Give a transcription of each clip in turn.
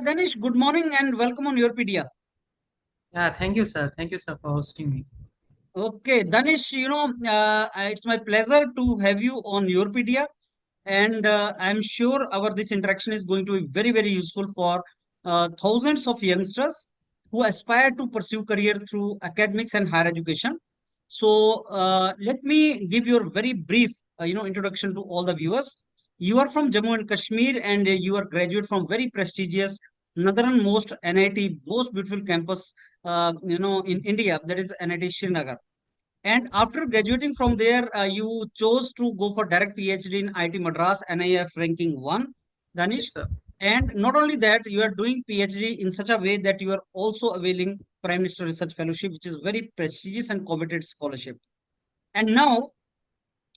Danish, good morning and welcome on YourPedia. Yeah, thank you, sir. Thank you, sir, for hosting me. Okay, Danish, it's my pleasure to have you on YourPedia, and I'm sure our this interaction is going to be very, very useful for thousands of youngsters who aspire to pursue career through academics and higher education. So, let me give you a very brief, introduction to all the viewers. You are from Jammu and Kashmir, and you are graduate from very prestigious northernmost NIT, most beautiful campus, in India, that is NIT Srinagar. And after graduating from there, you chose to go for direct PhD in IIT Madras, NIF ranking 1, Danish. Yes, sir. And not only that, you are doing PhD in such a way that you are also availing Prime Minister Research Fellowship, which is very prestigious and coveted scholarship. And now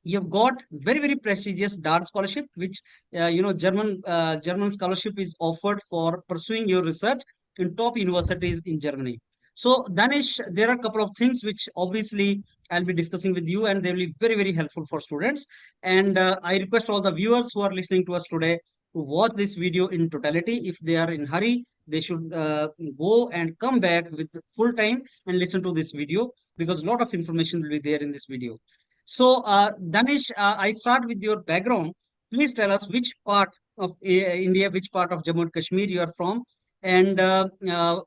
you've got very, very prestigious DAR scholarship, which German scholarship is offered for pursuing your research in top universities in Germany. So, Danish, there are a couple of things which obviously I'll be discussing with you, and they will be very, very helpful for students. And I request all the viewers who are listening to us today to watch this video in totality. If they are in hurry, they should go and come back with full time and listen to this video, because a lot of information will be there in this video. So, Danish, I start with your background. Please tell us which part of India, which part of Jammu and Kashmir you are from, and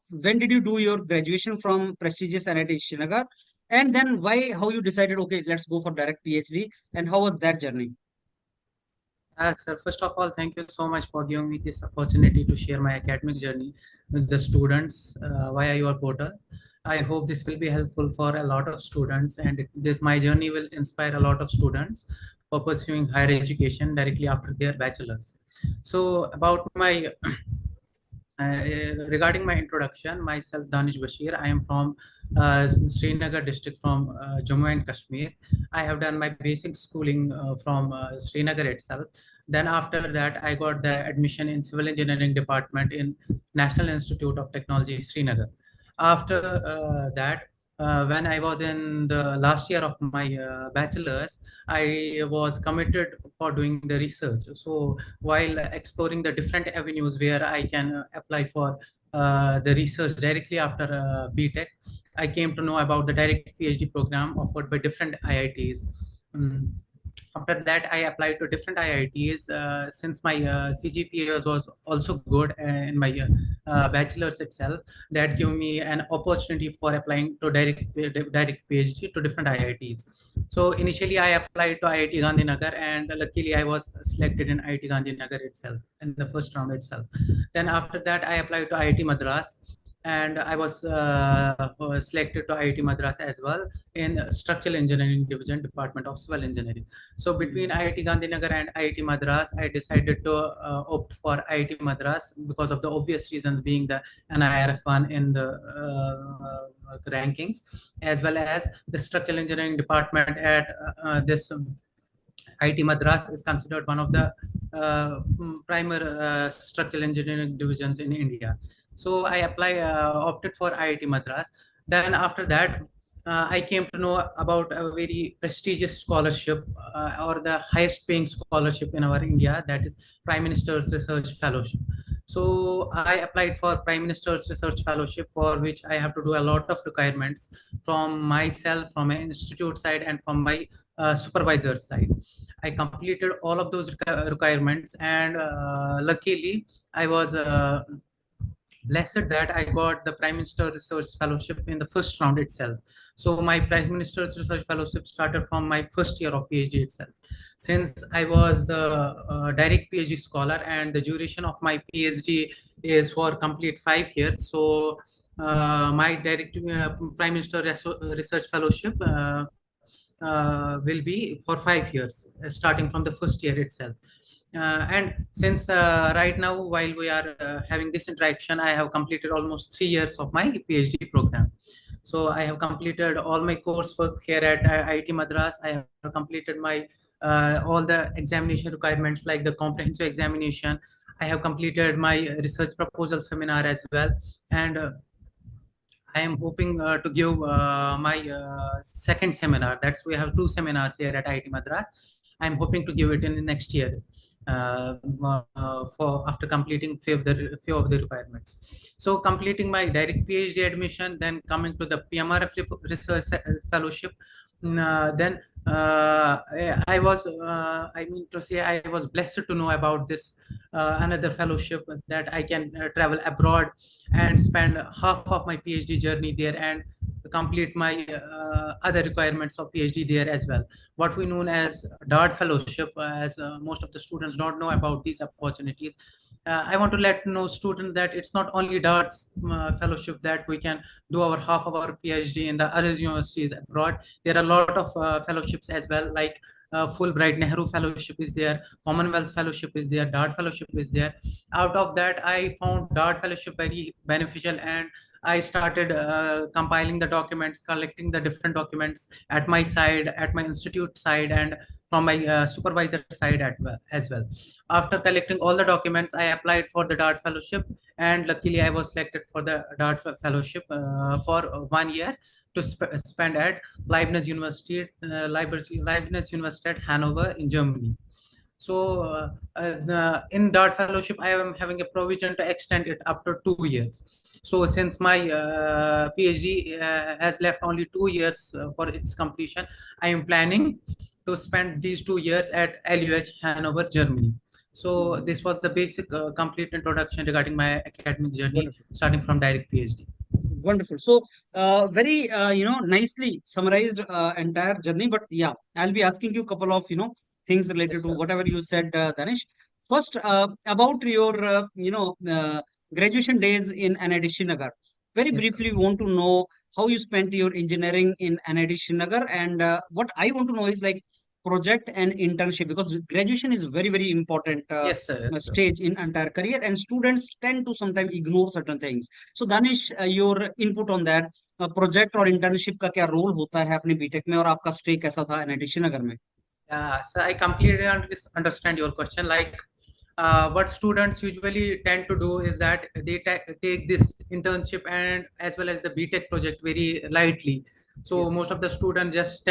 when did you do your graduation from prestigious NIT Srinagar, and then why, how you decided, okay, let's go for direct PhD, and how was that journey? Sir, first of all, thank you so much for giving me this opportunity to share my academic journey with the students via your portal. I hope this will be helpful for a lot of students, and my journey will inspire a lot of students for pursuing higher education directly after their bachelor's. So, about my regarding my introduction, myself Danish Bashir. I am from Srinagar district from Jammu and Kashmir. I have done my basic schooling from Srinagar itself. Then after that, I got the admission in civil engineering department in National Institute of Technology, Srinagar. After that, when I was in the last year of my bachelor's, I was committed for doing the research. So while exploring the different avenues where I can apply for the research directly after BTech, I came to know about the direct PhD program offered by different IITs. After that, I applied to different IITs. Since my CGPA was also good in my bachelor's itself, that gave me an opportunity for applying to direct PhD to different IITs. So initially, I applied to IIT Gandhinagar, and luckily, I was selected in IIT Gandhinagar itself in the first round itself. Then after that, I applied to IIT Madras, and I was selected to IIT Madras as well in Structural Engineering Division, Department of Civil Engineering. So between IIT Gandhinagar and IIT Madras, I decided to opt for IIT Madras because of the obvious reasons, being the NIRF one in the rankings, as well as the Structural Engineering Department at this IIT Madras is considered one of the primary structural engineering divisions in India. So I opted for IIT Madras. Then after that, I came to know about a very prestigious scholarship or the highest paying scholarship in our India, that is Prime Minister's Research Fellowship. So I applied for Prime Minister's Research Fellowship, for which I have to do a lot of requirements from myself, from my institute side, and from my supervisor's side. I completed all of those requirements, and luckily I was blessed that I got the Prime Minister Research Fellowship in the first round itself. So my Prime Minister's Research Fellowship started from my first year of PhD itself. Since I was the direct PhD scholar, and the duration of my PhD is for complete 5 years, so my direct Prime Minister Research Fellowship will be for 5 years, starting from the first year itself. And since right now, while we are having this interaction, I have completed almost 3 years of my PhD program. So I have completed all my coursework here at IIT Madras. I have completed my all the examination requirements, like the comprehensive examination. I have completed my research proposal seminar as well, and I am hoping to give my second seminar. That's, we have two seminars here at IIT Madras. I'm hoping to give it in the next year. For after completing few of the requirements. So completing my direct PhD admission, then coming to the PMRF research fellowship. Then I was I mean to say I was blessed to know about this another fellowship that I can travel abroad and spend half of my PhD journey there and complete my other requirements of PhD there as well, what we known as DART fellowship, as most of the students don't know about these opportunities. I want to let know students that it's not only DART's fellowship that we can do our half of our PhD in the other universities abroad. There are a lot of fellowships as well, like Fulbright Nehru Fellowship is there, Commonwealth Fellowship is there, DART Fellowship is there. Out of that, I found DART Fellowship very beneficial, and I started compiling the documents, collecting the different documents at my side, at my institute side, and from my supervisor side as well. After collecting all the documents, I applied for the DART fellowship, and luckily I was selected for the DART fellowship for 1 year to spend at Leibniz University, Leibniz University at Hanover in Germany. So in DART fellowship, I am having a provision to extend it up to 2 years. So since my PhD has left only 2 years for its completion, I am planning to spend these 2 years at LUH Hanover, Germany. So this was the basic complete introduction regarding my academic journey, Wonderful. starting from direct PhD. Wonderful. So, very, nicely summarized entire journey. But yeah, I'll be asking you a couple of, things related Yes, to sir. whatever you said, Danish. First, about your, graduation days in NIT Srinagar. Very Yes, sir. briefly, we want to know how you spent your engineering in NIT Srinagar. And what I want to know is like project and internship, because graduation is very, very important Yes, sir. Yes, sir. stage in entire career, and students tend to sometimes ignore certain things. So Danish, your input on that, project और internship का क्या role होता है अपने BTech में, और आपका stay कैसा था एनआईटी श्रीनगर में? Yeah, so I completely understand your question. Like, what students usually tend to do is that they take this internship and as well as the BTech project very lightly. So Yes. most of the students just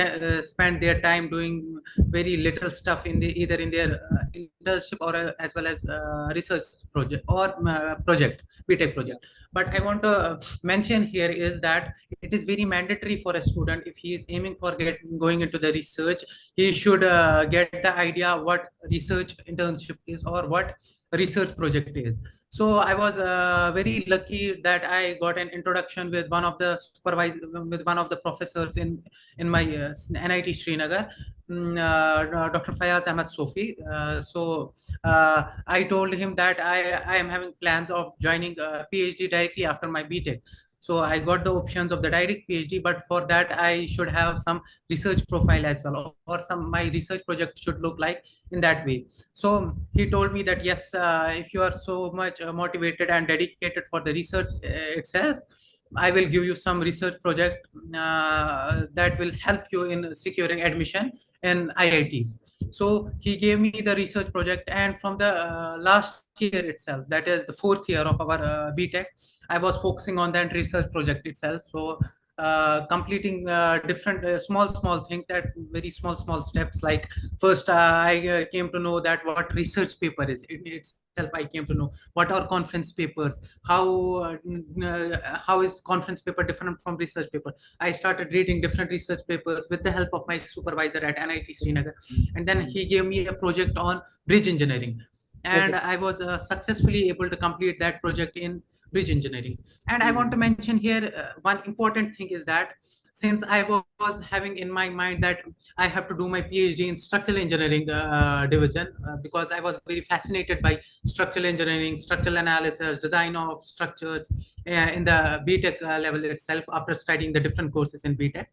spend their time doing very little stuff in the either in their internship or as well as research project or project BTech project. But I want to mention here is that it is very mandatory for a student if he is aiming for going into the research, he should get the idea what research internship is or what research project is. So I was very lucky that I got an introduction with one of the with one of the professors in my NIT Srinagar, Dr. Fayaz Ahmed Sofi. I told him that I am having plans of joining PhD directly after my BTech. So I got the options of the direct PhD, but for that I should have some research profile as well, or some my research project should look like in that way. So he told me that yes, if you are so much motivated and dedicated for the research itself, I will give you some research project that will help you in securing admission in IITs. So he gave me the research project, and from the last year itself, that is the 4th year of our BTech, I was focusing on that research project itself. So completing different small things at very small steps. Like first, I came to know that what research paper is in itself. I came to know what are conference papers, how is conference paper different from research paper. I started reading different research papers with the help of my supervisor at NIT Srinagar, and then he gave me a project on bridge engineering, and Okay. I was successfully able to complete that project in bridge engineering. And I want to mention here one important thing is that since I was having in my mind that I have to do my PhD in structural engineering division, because I was very fascinated by structural engineering, structural analysis, design of structures in the BTech level itself after studying the different courses in BTech.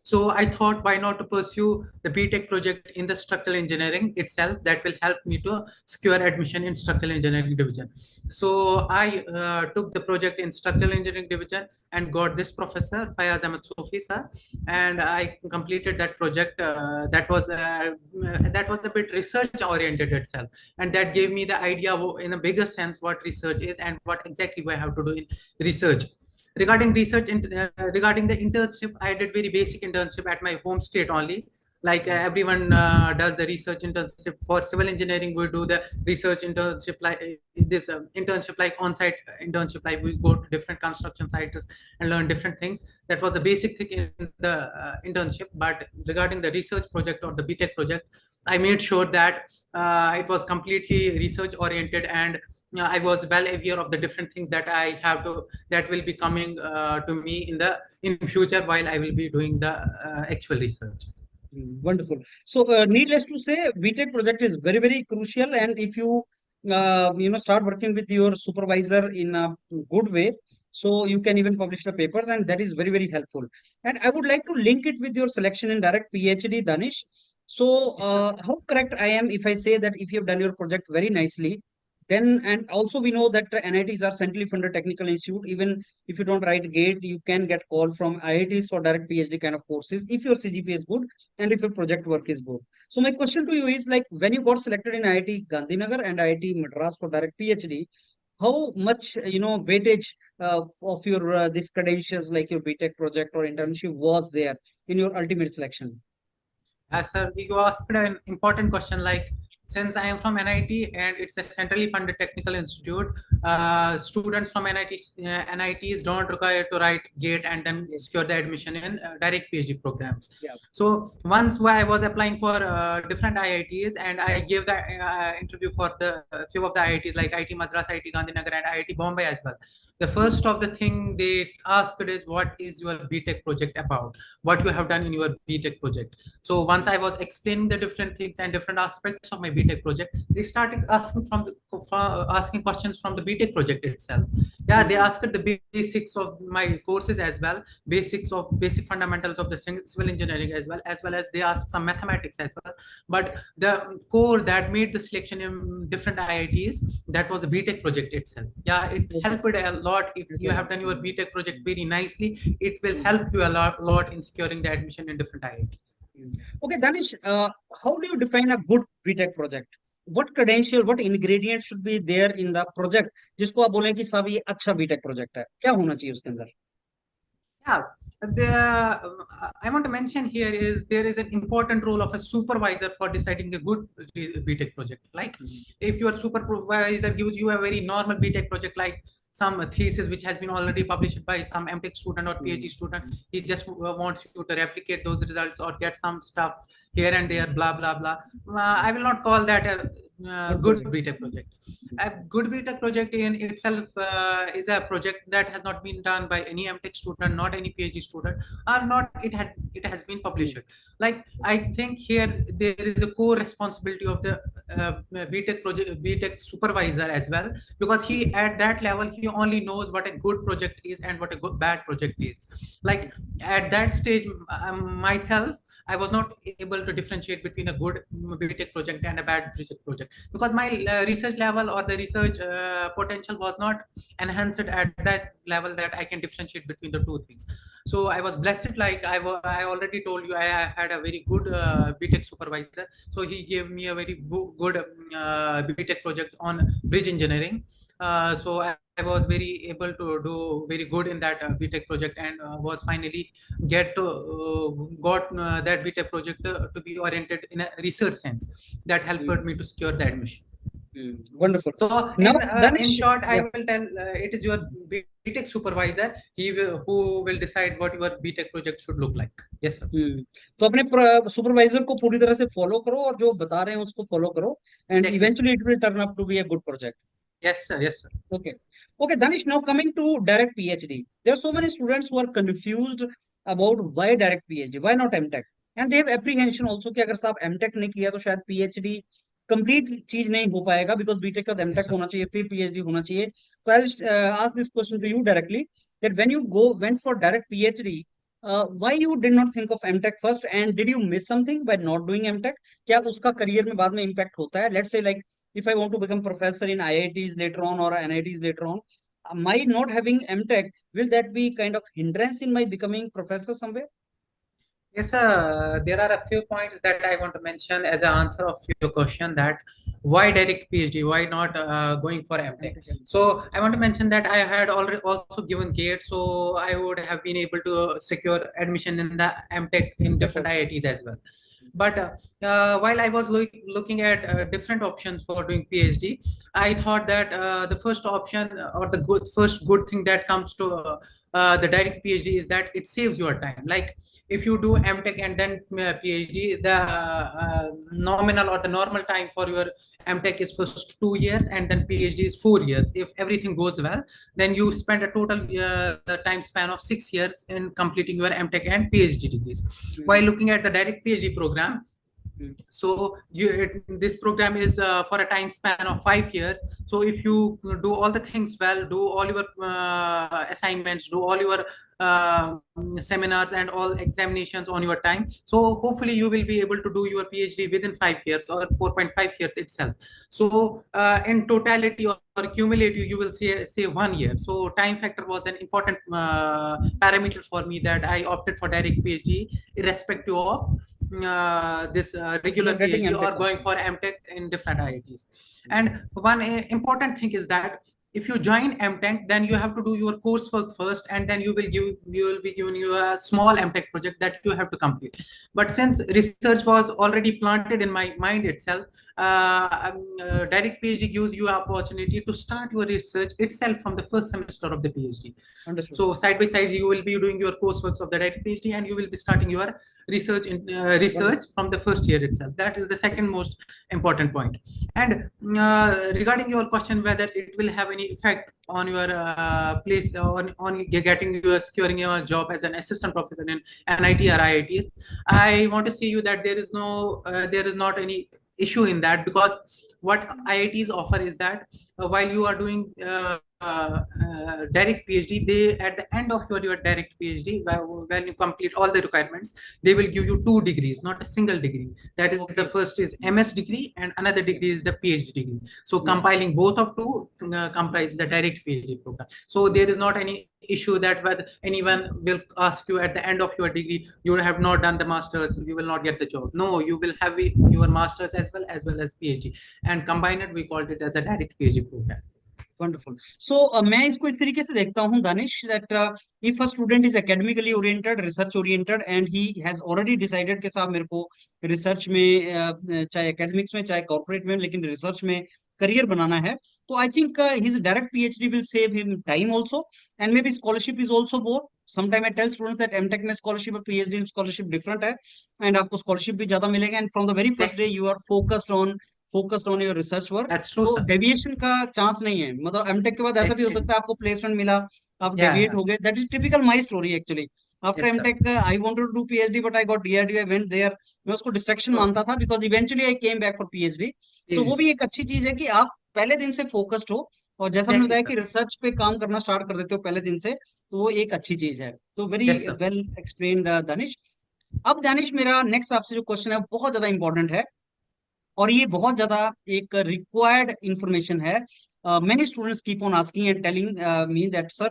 So I thought, why not to pursue the BTech project in the structural engineering itself that will help me to secure admission in structural engineering division. So I took the project in structural engineering division and got this professor, Fayaz Ahmed Sofi sir, and I completed that project. That was a bit research oriented itself, and that gave me the idea in a bigger sense what research is and what exactly we have to do in research. Regarding research, regarding the internship, I did very basic internship at my home state only. Like everyone does the research internship. For civil engineering, we do the research internship, like this internship, like on-site internship, like we go to different construction sites and learn different things. That was the basic thing in the internship. But regarding the research project or the BTech project, I made sure that it was completely research oriented, and I was well aware of the different things that I have to, that will be coming to me in future while I will be doing the actual research. Wonderful. So, needless to say, BTech project is very, very crucial. And if you, start working with your supervisor in a good way, so you can even publish the papers, and that is very, very helpful. And I would like to link it with your selection in direct PhD, Danish. So, Yes, sir. how correct I am if I say that if you have done your project very nicely, then, and also we know that NITs are centrally funded technical institute. Even if you don't write GATE, you can get call from IITs for direct PhD kind of courses if your CGPA is good and if your project work is good. So my question to you is like when you got selected in IIT Gandhinagar and IIT Madras for direct PhD, how much weightage of your this credentials like your BTech project or internship was there in your ultimate selection? Sir, you asked an important question. Like, since I am from NIT and it's a centrally funded technical institute, students from NITs don't require to write GATE and then secure the admission in direct PhD programs. Yeah. So once I was applying for different IITs, and I gave the interview for the few of the IITs like IIT Madras, IIT Gandhinagar, and IIT Bombay as well. The first of the thing they asked is, what is your BTech project about? What you have done in your BTech project? So once I was explaining the different things and different aspects of my BTech project, they started asking asking questions from the BTech project itself. Yeah, they asked the basics of my courses as well, basic fundamentals of the civil engineering as well as they asked some mathematics as well. But the core that made the selection in different IITs, that was the BTech project itself. Yeah, it helped a lot. If you have done your BTech project very nicely, it will help you a lot in securing the admission in different IITs. Okay, Danish, how do you define a good BTech project? What credential, what ingredients should be there in the project जिसको आप बोलें कि साहब ये अच्छा BTech project है, क्या होना चाहिए उसके अंदर? Yeah, I want to mention here is there is an important role of a supervisor for deciding a good BTech project. Like if your supervisor gives you a very normal BTech project, like some thesis which has been already published by some MTech student or PhD student, he just wants you to replicate those results or get some stuff here and there, blah blah blah. I will not call that a good BTech project. A good BTech project in itself is a project that has not been done by any MTech student, not any PhD student, or not it has been published. Like I think here there is a core responsibility of the BTech supervisor as well, because he at that level he only knows what a good project is and what a good bad project is. Like at that stage, myself, I was not able to differentiate between a good BTech project and a bad research project, because my research level or the research potential was not enhanced at that level that I can differentiate between the two things. So I was blessed. Like I already told you, I had a very good BTech supervisor. So he gave me a very good BTech project on bridge engineering. So I was very able to do very good in that BTech project, and was finally got that BTech project to be oriented in a research sense. That helped me to secure the admission. Wonderful. So Now, in short, I will tell it is your BTech supervisor. Who will decide what your BTech project should look like. Yes, sir. तो अपने supervisor को पूरी तरह से follow करो और जो बता रहे हैं उसको फॉलो करो and Exactly, eventually it will turn up to be a good project. Yes, sir. Yes, sir. Okay. Okay, Danish, now coming to direct PhD. There are so many students who are confused about why direct PhD, why not MTech? And they have apprehension also कि अगर साहब MTech नहीं किया तो शायद PhD complete चीज नहीं हो पाएगा because BTech का MTech होना चाहिए फिर PhD होना चाहिए. So I'll ask this question to you directly that when you went for direct PhD, why you did not think of MTech first and did you miss something by not doing MTech? क्या उसका career में बाद में impact होता है? Let's say like if I want to become professor in IITs later on or NITs later on, my not having MTech, will that be kind of hindrance in my becoming professor somewhere? Yes, there are a few points that I want to mention as an answer of your question, that why direct PhD, why not going for MTech? So I want to mention that I had already also given GATE, so I would have been able to secure admission in the MTech in different IITs as well. But while I was looking at different options for doing PhD, I thought that the first option or the first good thing that comes to the direct PhD is that it saves your time. Like if you do MTech and then PhD, the nominal or the normal time for your MTech is first 2 years, and then PhD is 4 years. If everything goes well, then you spend a total time span of 6 years in completing your MTech and PhD degrees. While looking at the direct PhD program, so this program is for a time span of 5 years. So if you do all the things well, do all your assignments, do all your seminars and all examinations on your time, so hopefully you will be able to do your PhD within 5 years or 4.5 years itself. So in totality or cumulative, you will say 1 year. So time factor was an important parameter for me, that I opted for direct PhD irrespective of this regular PhD or going for MTech in different IITs. And one important thing is that if you join MTech, then you have to do your coursework first, and then you will be given you a small MTech project that you have to complete. But since research was already planted in my mind itself, direct PhD gives you opportunity to start your research itself from the first semester of the PhD. Understood. So side by side, you will be doing your coursework of the direct PhD, and you will be starting your research from the first year itself. That is the second most important point. And regarding your question whether it will have any effect on your place on getting you securing your job as an assistant professor in NIT or IITs, I want to say you that there is not any issue in that, because what IITs offer is that while you are doing direct PhD, they at the end of your direct PhD, when you complete all the requirements, they will give you 2 degrees, not a single degree. That is, the first is MS degree and another degree is the PhD degree. So compiling both of two comprises the direct PhD program. So there is not any issue that whether anyone will ask you at the end of your degree, you have not done the masters, you will not get the job. No, you will have your masters as well as PhD, and combine it, we called it as a direct PhD program. Wonderful. So मैं इसको इस तरीके से देखता हूँ Danish, that if a student is academically oriented, research oriented, and he has already decided कि साहब मेरे को रिसर्च में चाहे एकेडमिक्स में चाहे कॉर्पोरेट में, लेकिन रिसर्च में करियर बनाना है, तो I think his direct PhD will save him time also, and maybe scholarship is also both. Sometime I tell students that MTech में scholarship और PhD scholarship different है, and आपको scholarship भी ज्यादा मिलेगा, and from the very first day you are focused on your research work. तो deviation का chance नहीं है. मतलब एमटेक के बाद ऐसा भी हो सकता है आपको प्लेसमेंट मिला, आप डेविएट हो गए. That is typical my story actually. After MTech I wanted to do PhD but I got DRD, I went there. मैं उसको डिस्ट्रैक्शन मानता था because eventually I came back for PhD. तो वो भी एक अच्छी चीज है कि आप पहले दिन से फोकस्ड हो, और जैसा मैंने बताया कि रिसर्च पे काम करना स्टार्ट कर देते हो पहले दिन से, तो वो एक अच्छी चीज है. तो वेरी वेल एक्सप्लेन्ड दानिश. अब दानिश, मेरा नेक्स्ट आपसे जो क्वेश्चन है बहुत ज्यादा इंपॉर्टेंट है, और ये बहुत ज्यादा एक रिक्वायर्ड इंफॉर्मेशन है. Many students keep on asking and telling me that, sir,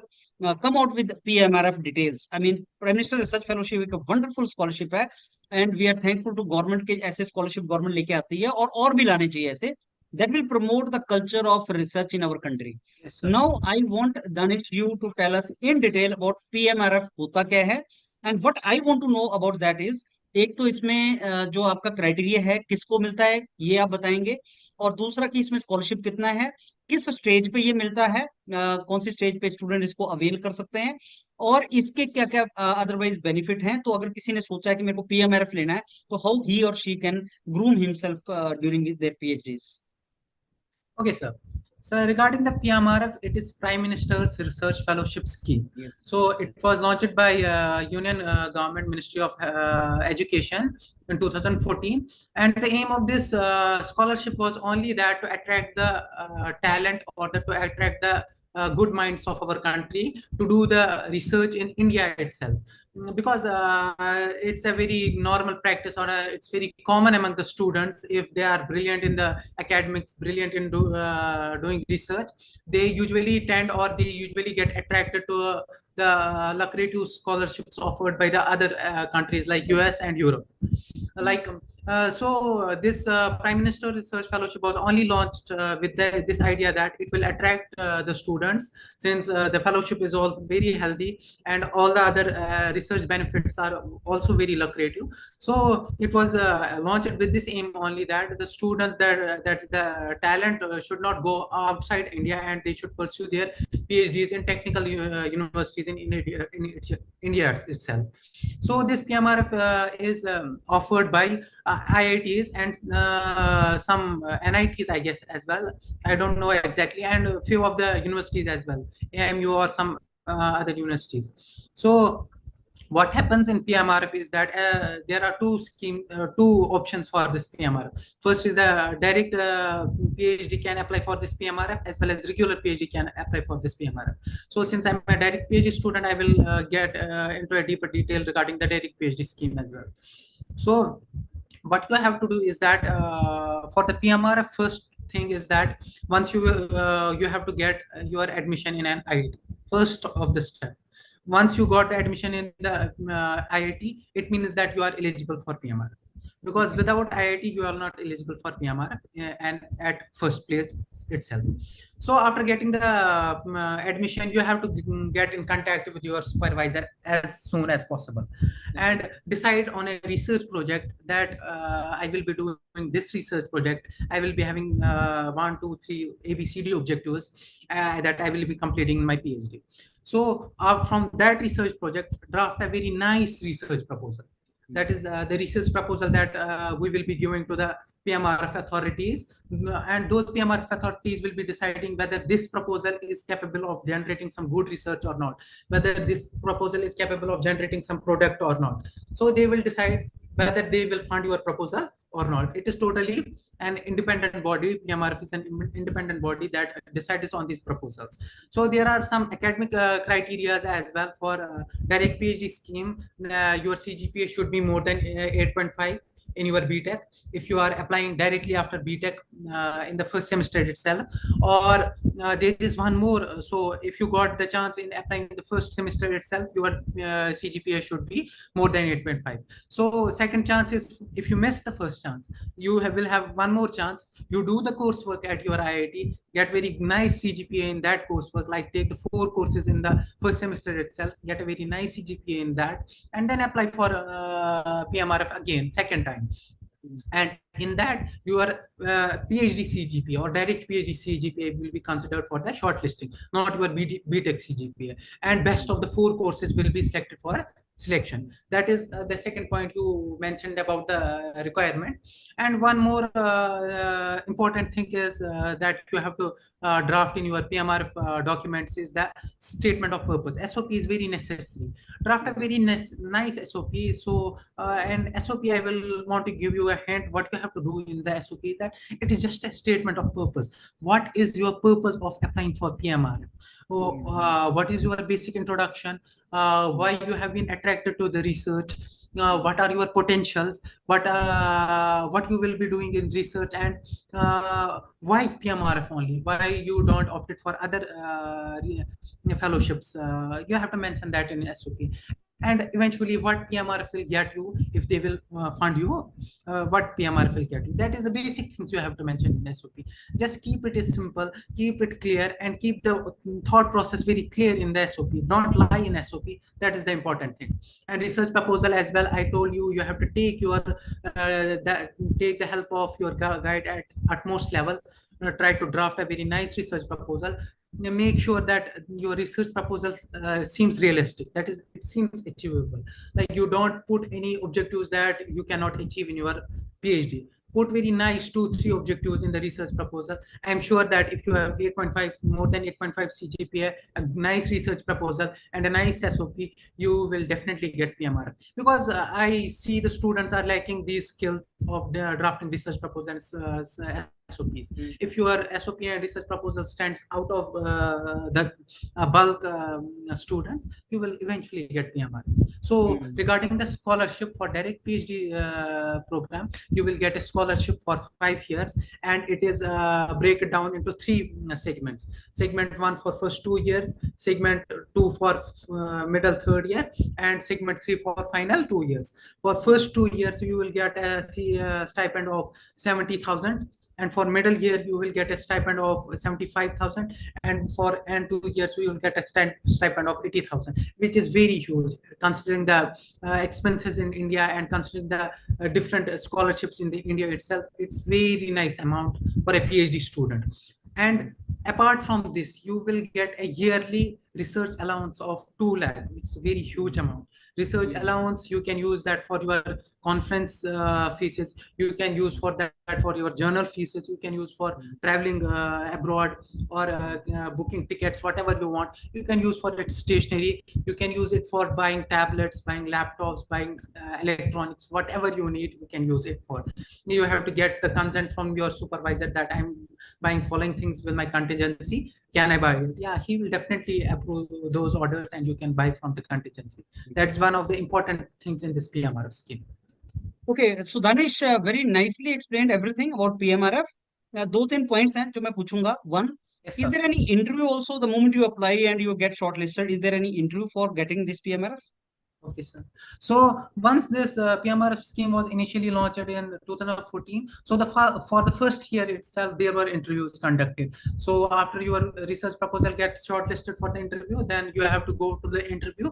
come out with PMRF details. I mean, Prime Minister Research Fellowship एक wonderful scholarship है, and we are thankful to government के ऐसे scholarship government लेके आती है, और भी लाने चाहिए ऐसे. That will promote the culture of research in our country. Yes, now, I want Danish you to tell us in detail about PMRF होता क्या है, and what I want to know about that is, एक तो इसमें जो आपका criteria है किसको मिलता है ये आप बताएंगे, और दूसरा कि इसमें स्कॉलरशिप कितना है, किस स्टेज पे ये मिलता है, कौन सी स्टेज पे स्टूडेंट इसको अवेल कर सकते हैं, और इसके क्या क्या अदरवाइज बेनिफिट हैं. तो अगर किसी ने सोचा है कि मेरे को पीएमआरएफ लेना है, तो हाउ ही और she can groom himself during their PhDs. Okay, sir. So regarding the PMRF, it is Prime Minister's Research Fellowship Scheme. Yes. So it was launched by Union Government Ministry of Education in 2014, and the aim of this scholarship was only that to attract the talent, or to attract the good minds of our country to do the research in India itself, because it's a very normal practice, or it's very common among the students. If they are brilliant in the academics, brilliant in doing research, they usually tend, or they usually get attracted to lucrative scholarships offered by the other countries like US and Europe. Like this Prime Minister Research Fellowship was only launched with this idea that it will attract the students, since the fellowship is all very healthy and all the other research benefits are also very lucrative. So it was launched with this aim only, that the students that the talent should not go outside India, and they should pursue their PhDs in technical universities in India itself. So this PMRF is offered by IITs and some NITs, I guess, as well. I don't know exactly, and a few of the universities as well, AMU or some other universities. So what happens in PMRF is that there are two options for this PMRF. First is the direct PhD can apply for this PMRF, as well as regular PhD can apply for this PMRF. So since I'm a direct PhD student, I will get into a deeper detail regarding the direct PhD scheme as well. So what you have to do is that for the PMRF, first thing is that once you have to get your admission in an IIT, first of the step. Once you got the admission in the IIT, it means that you are eligible for PMRF. Because without IIT, you are not eligible for PMRF and at first place itself. So after getting the admission, you have to get in contact with your supervisor as soon as possible and decide on a research project that I will be doing this research project. I will be having 1, 2, 3 ABCD objectives that I will be completing in my PhD. So from that research project, draft a very nice research proposal. That is the research proposal that we will be giving to the PMRF authorities, and those PMRF authorities will be deciding whether this proposal is capable of generating some good research or not, whether this proposal is capable of generating some product or not. So they will decide whether they will fund your proposal or not. It is totally an independent body. PMRF is an independent body that decides on these proposals. So there are some academic criteria as well for direct PhD scheme. Your CGPA should be more than 8.5 in your BTech if you are applying directly after BTech in the first semester itself, or there is one more. So if you got the chance in applying the first semester itself, your CGPA should be more than 8.5. So second chance is, if you miss the first chance, you will have one more chance. You do the coursework at your IIT, get very nice CGPA in that coursework, like take the 4 courses in the first semester itself, get a very nice CGPA in that, and then apply for PMRF again, second time. And in that, your PhD CGPA or direct PhD CGPA will be considered for the shortlisting, not your BTech CGPA. And best of the 4 courses will be selected for selection. That is the second point you mentioned about the requirement. And one more important thing is that you have to draft in your PMRF documents is the statement of purpose. SOP is very necessary. Draft a very nice SOP. So and SOP, I will want to give you a hint. What you have to do in the SOP is that it is just a statement of purpose. What is your purpose of applying for PMRF? What is your basic introduction? Why you have been attracted to the research? What are your potentials? What you will be doing in research, and why PMRF only? Why you don't opt it for other fellowships? You have to mention that in SOP. And eventually, what PMRF will get you if they will fund you, what PMRF will get you. That is the basic things you have to mention in SOP. Just keep it simple, keep it clear, and keep the thought process very clear in the SOP. Don't lie in SOP. That is the important thing. And research proposal as well. I told you, you have to take your take the help of your guide at utmost level. Try to draft a very nice research proposal. Make sure that your research proposal seems realistic, that is, it seems achievable. Like, you don't put any objectives that you cannot achieve in your PhD. Put very nice 2-3 objectives in the research proposal. I'm sure that if you have 8.5, more than 8.5 CGPA, a nice research proposal and a nice SOP, you will definitely get PMRF. Because I see the students are lacking these skills of drafting research proposals, SOPs. Mm. If your SOP and research proposal stands out of the bulk student, you will eventually get PMR. So Mm. regarding the scholarship for direct PhD program, you will get a scholarship for 5 years, and it is break it down into three segments. Segment 1 for first 2 years, segment 2 for middle third year, and segment 3 for final 2 years. For first 2 years, you will get a stipend of 70,000, and for middle year you will get a stipend of 75,000, and for end 2 years you will get a stipend of 80,000, which is very huge considering the expenses in India, and considering the different scholarships in the India itself. It's very nice amount for a PhD student. And apart from this, you will get a yearly research allowance of 2 lakh. It's a very huge amount. Research allowance, you can use that for your conference fees, you can use for that for your journal fees, you can use for traveling abroad, or booking tickets, whatever you want. You can use for it stationery, you can use it for buying tablets, buying laptops, buying electronics, whatever you need, you can use it for. You have to get the consent from your supervisor that I'm buying following things with my contingency, can I buy it? Yeah, he will definitely approve those orders, and you can buy from the contingency. That's one of the important things in this PMRF scheme. Okay, so Danish very nicely explained everything about PMRF. दो तीन points हैं जो मैं पूछूंगा. One, Yes, is sir. there any interview also the moment you apply and you get shortlisted? Is there any interview for getting this PMRF? Okay, sir. So once this PMRF scheme was initially launched in 2014, so for the first year itself, there were interviews conducted. So after your research proposal gets shortlisted for the interview, then you have to go to the interview,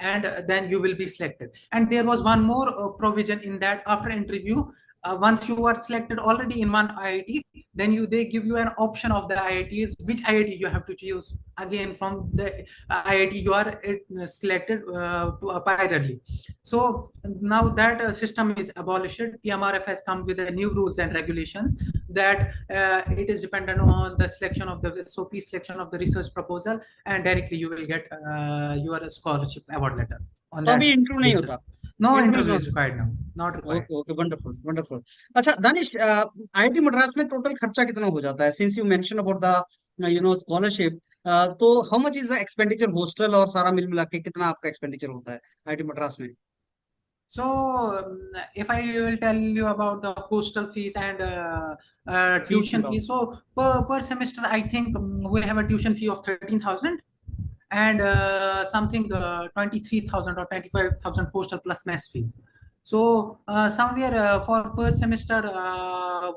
and then you will be selected. And there was one more provision in that. After interview, once you are selected already in one IIT, then they give you an option of the IITs, which IIT you have to choose again from the IIT you are selected parallelly. So now that system is abolished, PMRF has come with the new rules and regulations that it is dependent on the selection of the SOP, selection of the research proposal, and directly you will get your scholarship award letter on तो that अभी interview नहीं basis. होता. No Interview is interview not is required now. Not required. Okay, okay, wonderful, wonderful. अच्छा, Danish, IIT Madras में total खर्चा कितना हो जाता है? Since you mentioned about the scholarship, तो how much is the expenditure hostel और सारा मिल मिला के कितना आपका expenditure होता है IIT मद्रास में? So, if I will tell you about the hostel fees and tuition fees, so per semester, I think we have a tuition fee of 13,000, and something 23,000 or 25,000 hostel plus mess fees. So somewhere for per semester,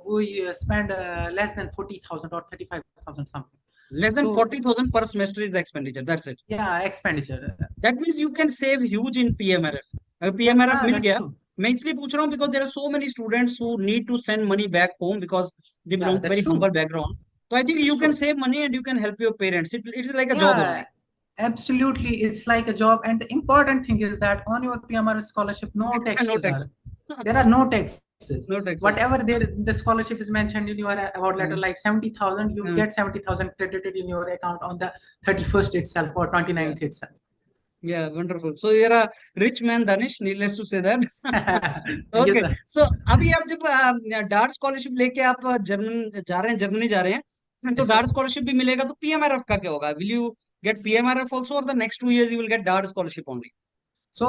we spend less than 40,000 or 35,000 something. Less than 40,000 per semester is the expenditure. That's it. Yeah, expenditure. That means you can save huge in PMRF. अगर PMRF mill that's गया, true. मैं इसलिए पूछ रहा हूँ because there are so many students who need to send money back home because they belong to that's very true. humble background. So I think you can save money and you can help your parents. It is like a job only. Absolutely, it's like a job. And the important thing is that on your PMRF scholarship, no taxes No tax. there are no taxes. No taxes. Whatever the scholarship is mentioned in your award letter, like 70,000, you get 70,000 credited in your account on the 31st itself or 29th itself. Yeah, wonderful. So you're a rich man, Danish. Needless to say that. Yes, Okay. sir. So अभी आप जब dart scholarship लेके आप Germany जा रहे हैं, तो Yes, sir. Dart scholarship भी मिलेगा, तो PMRF का क्या होगा? Will you get PMRF also, or the next 2 years you will get DART scholarship only? So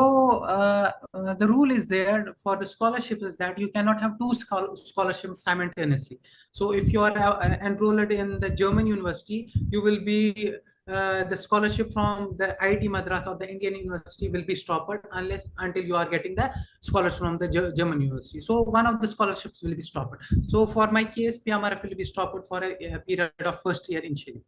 the rule is there for the scholarship is that you cannot have two scholarships simultaneously. So if you are enrolled in the German university, you will be the scholarship from the IIT Madras or the Indian university will be stopped until you are getting the scholarship from the German university. So one of the scholarships will be stopped. So for my case, PMRF will be stopped for a period of first year initially.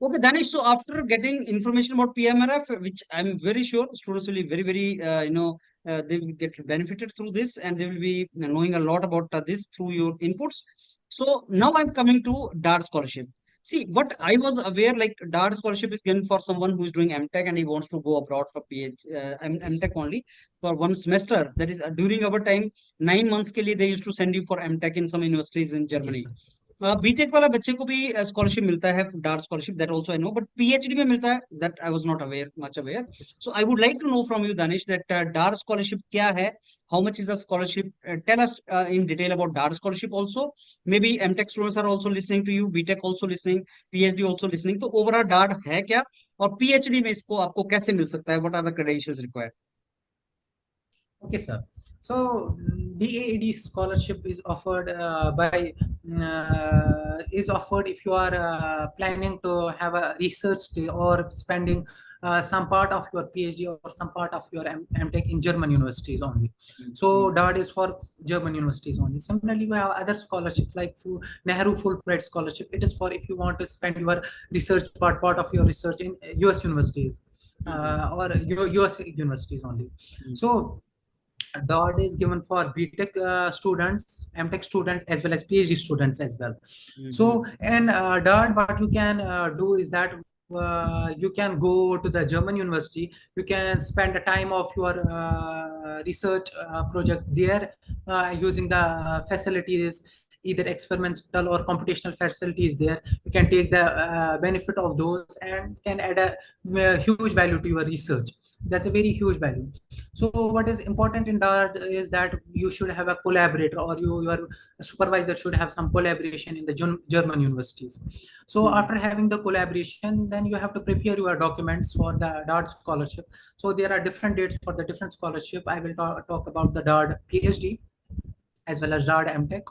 Okay, Danish. So after getting information about PMRF, which I'm very sure students will be very, they will get benefited through this, and they will be knowing a lot about this through your inputs. So now I'm coming to DART scholarship. See, what I was aware, like DART scholarship is given for someone who is doing MTech and he wants to go abroad for MTech only for one semester. That is during our time, 9 months ke liye they used to send you for MTech in some universities in Germany. Yes, BTech वाला बच्चे को भी scholarship मिलता है, dart scholarship, that also I know, but PhD में मिलता है, that I was not aware, much aware. So I would like to know from you Danish that dart scholarship क्या है, how much is the scholarship, tell us in detail about DAR scholarship also. Maybe MTech students are also listening to you, BTech also listening, PhD also listening. तो overall DAR है क्या, और PhD में इसको आपको कैसे मिल सकता है, what are the credentials required? Okay, sir. So DAAD scholarship is offered is offered if you are planning to have a research day or spending some part of your PhD or some part of your MTech in German universities only. So that is for German universities only. Similarly, we have other scholarships like Nehru Fulbright scholarship. It is for if you want to spend your research part of your research in US universities or US universities only. So DOT is given for BTech students, MTech students, as well as PhD students as well. So, and DOT, what you can do is that you can go to the German university, you can spend the time of your research project there using the facilities, either experimental or computational facilities there. You can take the benefit of those and can add a huge value to your research. That's a very huge value. So what is important in that is that you should have a collaborator, or your supervisor should have some collaboration in the German universities. So after having the collaboration, then you have to prepare your documents for the DART scholarship. So there are different dates for the different scholarship. I will talk about the DART PhD as well as DART MTech.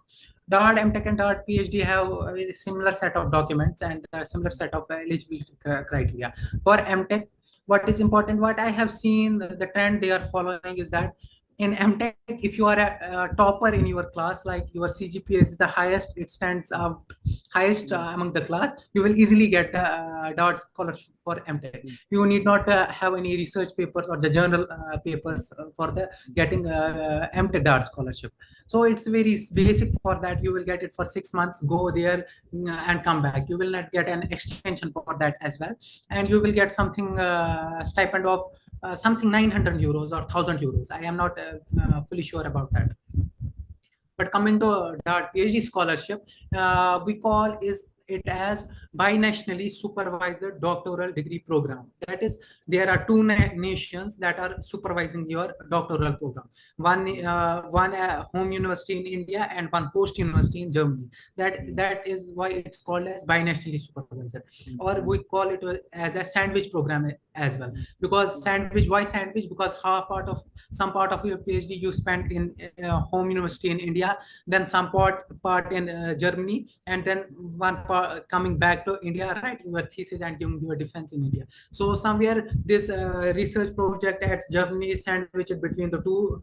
DART MTech and DART PhD have a very similar set of documents and a similar set of eligibility criteria. For MTech, what is important, what I have seen, the trend they are following is that in MTech, if you are a topper in your class, like your CGPA is the highest, it stands out highest among the class, you will easily get the DART scholarship for MTech. You need not have any research papers or the journal papers for the getting MTech DART scholarship. So it's very basic for that. You will get it for 6 months, go there and come back. You will not get an extension for that as well. And you will get something stipend of something 900 euros or 1000 euros. I am not fully sure about that. But coming to the PhD scholarship, we call it as binationally supervised doctoral degree program. That is, there are two nations that are supervising your doctoral program. One home university in India and one host university in Germany. That is why it's called as binationally supervised, or we call it as a sandwich program as well. Because sandwich, why sandwich? Because some part of your PhD you spent in home university in India, then some part in Germany, and then one part coming back to India, right? Your thesis and doing your defense in India. So somewhere this research project at Germany is sandwiched between the two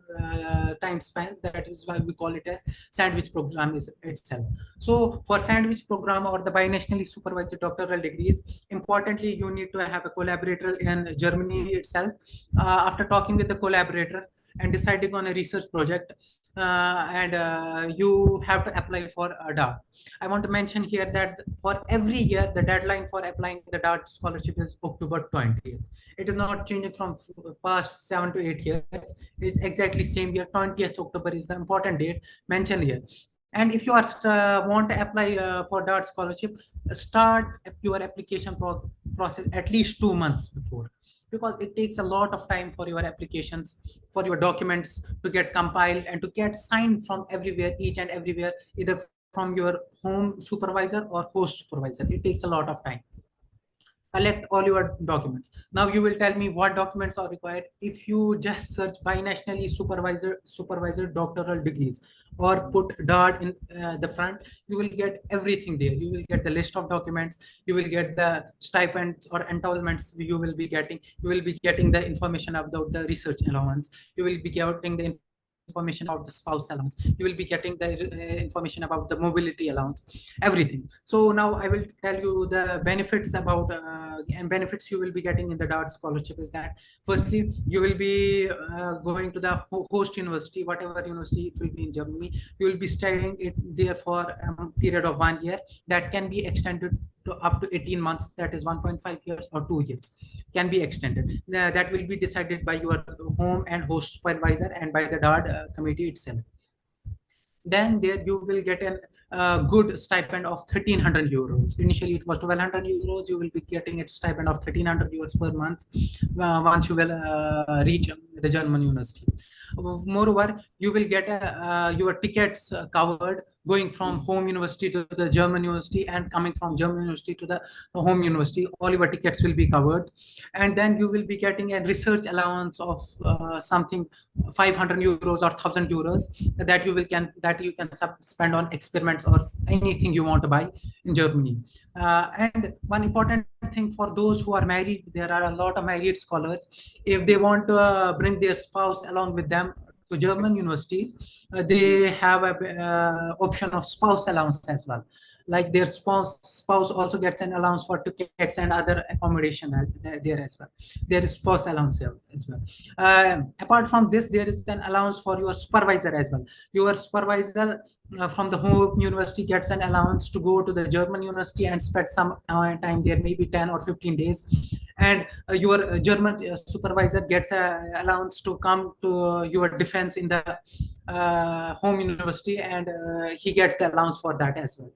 time spans. That is why we call it as sandwich program itself. So for sandwich program or the binationally supervised doctoral degrees, importantly, you need to have a collaborator in Germany itself. After talking with the collaborator and deciding on a research project, you have to apply for a DART. I want to mention here that for every year, the deadline for applying the DART scholarship is October 20th. It is not changing from past 7 to 8 years. It's exactly same year. 20th October is the important date mentioned here. And if you are want to apply for DART scholarship, start your application process at least 2 months before, because it takes a lot of time for your applications, for your documents to get compiled and to get signed from everywhere, each and everywhere, either from your home supervisor or host supervisor. It takes a lot of time. Collect all your documents. Now you will tell me what documents are required. If you just search binationally supervisor doctoral degrees or put DART in the front, you will get everything there. You will get the list of documents, you will get the stipends or entitlements you will be getting, you will be getting the information about the research allowance, you will be getting the information about the spouse allowance, you will be getting the information about the mobility allowance, everything. So now I will tell you the benefits about and benefits you will be getting in the DART scholarship is that firstly, you will be going to the host university, whatever university it will be in Germany. You will be studying it there for a period of 1 year that can be extended to up to 18 months, that is 1.5 years or 2 years can be extended. That will be decided by your home and host supervisor and by the DART committee itself. Then there you will get an good stipend of 1,300 euros. Initially, it was 1,200 euros. You will be getting a stipend of 1,300 euros per month once you will reach the German university. Moreover, you will get your tickets covered going from home university to the German university and coming from German university to the home university. All your tickets will be covered, and then you will be getting a research allowance of something 500 euros or 1,000 euros that you can spend on experiments or anything you want to buy in Germany. And one important thing for those who are married, there are a lot of married scholars. If they want to bring their spouse along with them to German universities, they have a option of spouse allowance as well. Like their spouse also gets an allowance for tickets and other accommodation there as well. There is spouse allowance as well. Apart from this, there is an allowance for your supervisor as well. Your supervisor from the home university gets an allowance to go to the German university and spend some time there, maybe 10 or 15 days. And your German supervisor gets an allowance to come to your defense in the home university, and he gets the allowance for that as well.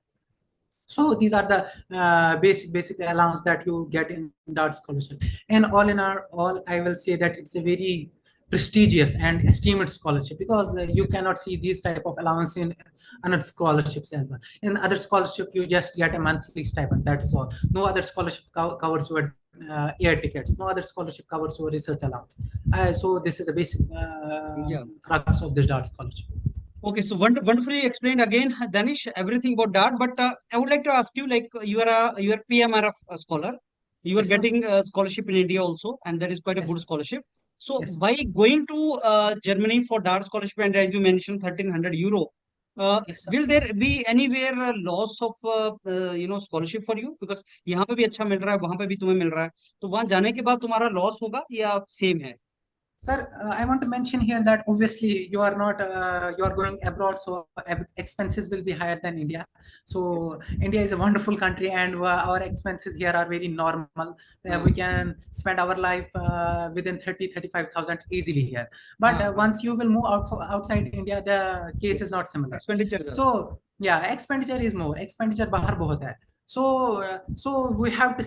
So these are the basic allowance that you get in Dart scholarship. And all in all, I will say that it's a very prestigious and esteemed scholarship, because you cannot see these type of allowance in another scholarships as well. In other scholarship, you just get a monthly stipend. That is all. No other scholarship covers your air tickets. No other scholarship covers your research allowance. So this is the basic crux of this Dart scholarship. Okay, so wonderfully explained again, Danish, everything about that. But I would like to ask you, like you are PMRF scholar, you are Yes, sir. getting a scholarship in India also, and that is quite a Yes, good sir. scholarship. So Yes. by going to Germany for Dart scholarship, and as you mentioned, 1,300 euro, Yes, sir. will there be anywhere loss of scholarship for you? Because यहाँ पे भी अच्छा मिल रहा है, वहाँ पे भी तुम्हें मिल रहा है, तो वहाँ जाने के बाद तुम्हारा लॉस होगा या सेम है? Sir, I want to mention here that obviously you are not you are going abroad, so expenses will be higher than India. So India is a wonderful country, and our expenses here are very normal. We can spend our life within 35,000 easily here. But once you will move outside India, the case is not similar. Expenditure. So yeah, expenditure is more. Expenditure bahar bahut hai. So we have to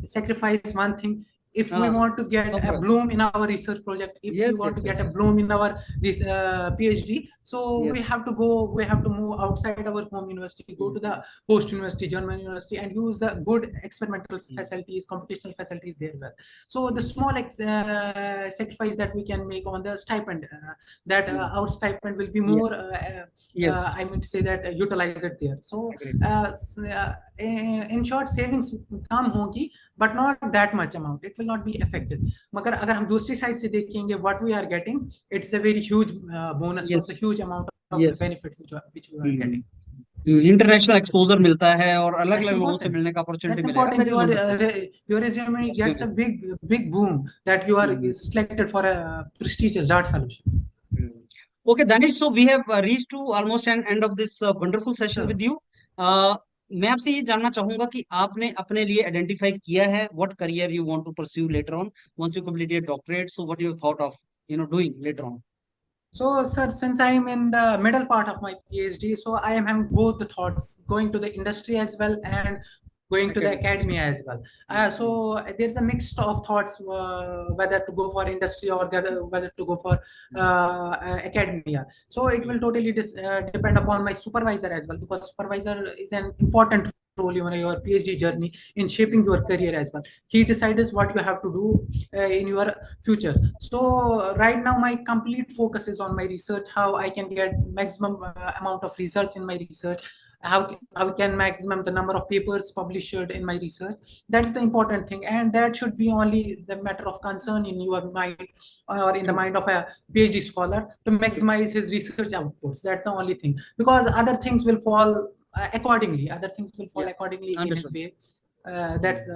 sacrifice one thing. If we want to get a bloom in our research project, if we want to get a bloom in our PhD, so we have to move outside our home university, go to the host university, German university, and use the good experimental facilities, computational facilities there. Well, so the small sacrifice that we can make on the stipend, that our stipend will be more. I mean to say that utilize it there. So in short, savings काम होगी, but not that much amount. It will not be affected. मगर अगर हम दूसरी side से देखेंगे, what we are getting, it's a very huge bonus. It's a huge amount of benefit which we are getting. International exposure मिलता है और अलग अलग लोगों से मिलने का अपॉर्चुनिटी मिलेगा. मिलेगा. Your resume gets a big boom that you are selected for a prestigious Dart fellowship. Okay, Danish, so we have reached to almost an end of this wonderful session with you. मैं आपसे ये जानना चाहूंगा कि आपने अपने लिए identify किया है what career you want to pursue later on once you complete your doctorate. So what you thought of doing later on? So, sir, since I am in the middle part of my PhD, so I am having both the thoughts, going to the industry as well and going to the academia as well. So there's a mix of thoughts whether to go for industry or whether to go for academia. So it will totally depend upon my supervisor as well, because supervisor is an important role in your PhD journey in shaping your career as well. He decides what you have to do in your future. So right now my complete focus is on my research, how I can get maximum amount of results in my research, how can maximum the number of papers published in my research. That's the important thing, and that should be only the matter of concern in your mind or in the mind of a PhD scholar, to maximize his research outputs. That's the only thing, because other things will fall accordingly. Other things will fall accordingly in his way. That's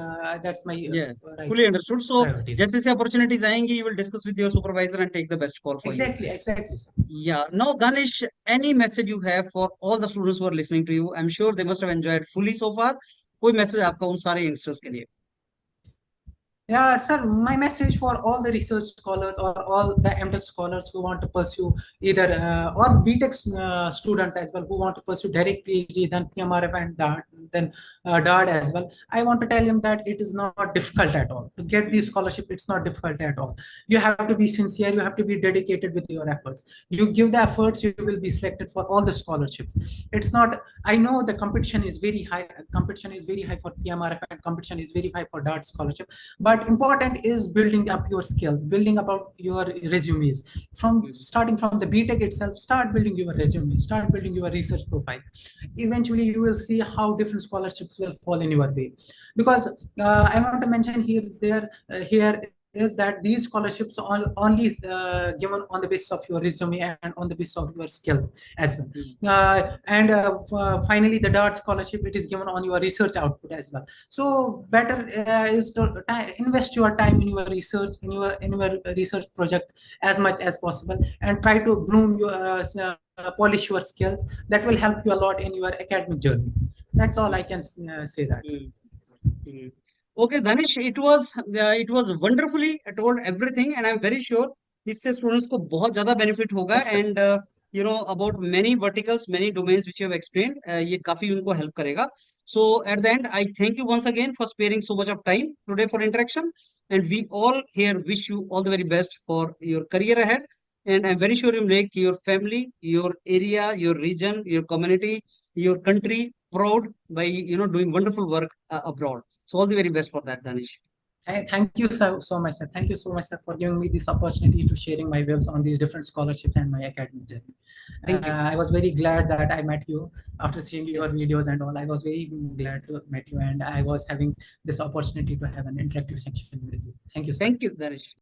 my right. Fully understood. So just as opportunities आएंगी, you will discuss with your supervisor and take the best call for you. Exactly. Yeah. Now, Danish, any message you have for all the students who are listening to you? I'm sure they must have enjoyed fully so far. कोई message आपका उन सारे youngsters के लिए? Yeah, sir, my message for all the research scholars or all the MTech scholars who want to pursue either or BTech students as well who want to pursue direct PhD, then PMRF and that, then DARD as well. I want to tell them that it is not difficult at all. To get the scholarship, it's not difficult at all. You have to be sincere, you have to be dedicated with your efforts. You give the efforts, you will be selected for all the scholarships. It's not, I know the competition is very high, competition is very high for PMRF and competition is very high for DARD scholarship, but important is building up your skills, building up your resumes from starting from the BTech itself. Start building your resume, start building your research profile. Eventually you will see how different scholarships will fall in your way, because I want to mention here is there here is that these scholarships are only given on the basis of your resume and on the basis of your skills as well. And finally, the DART scholarship, it is given on your research output as well. So better is to invest your time in your research, in your research project as much as possible, and try to bloom your polish your skills. That will help you a lot in your academic journey. That's all I can say that. Okay, Danish, it was wonderfully told everything, and I'm very sure इससे students को बहुत ज़्यादा benefit होगा, Yes, sir. and you know about many verticals, many domains which you have explained, ये काफी उनको help करेगा. So at the end, I thank you once again for sparing so much of time today for interaction, and we all here wish you all the very best for your career ahead. And I'm very sure you make your family, your area, your region, your community, your country proud by doing wonderful work abroad. So all the very best for that, Danish. Thank you so much, sir. Thank you so much, sir, for giving me this opportunity to sharing my views on these different scholarships and my academic journey. Thank you. I was very glad that I met you after seeing your videos and all. I was very glad to meet you, and I was having this opportunity to have an interactive section with you. Thank you, sir. Thank you, Danish.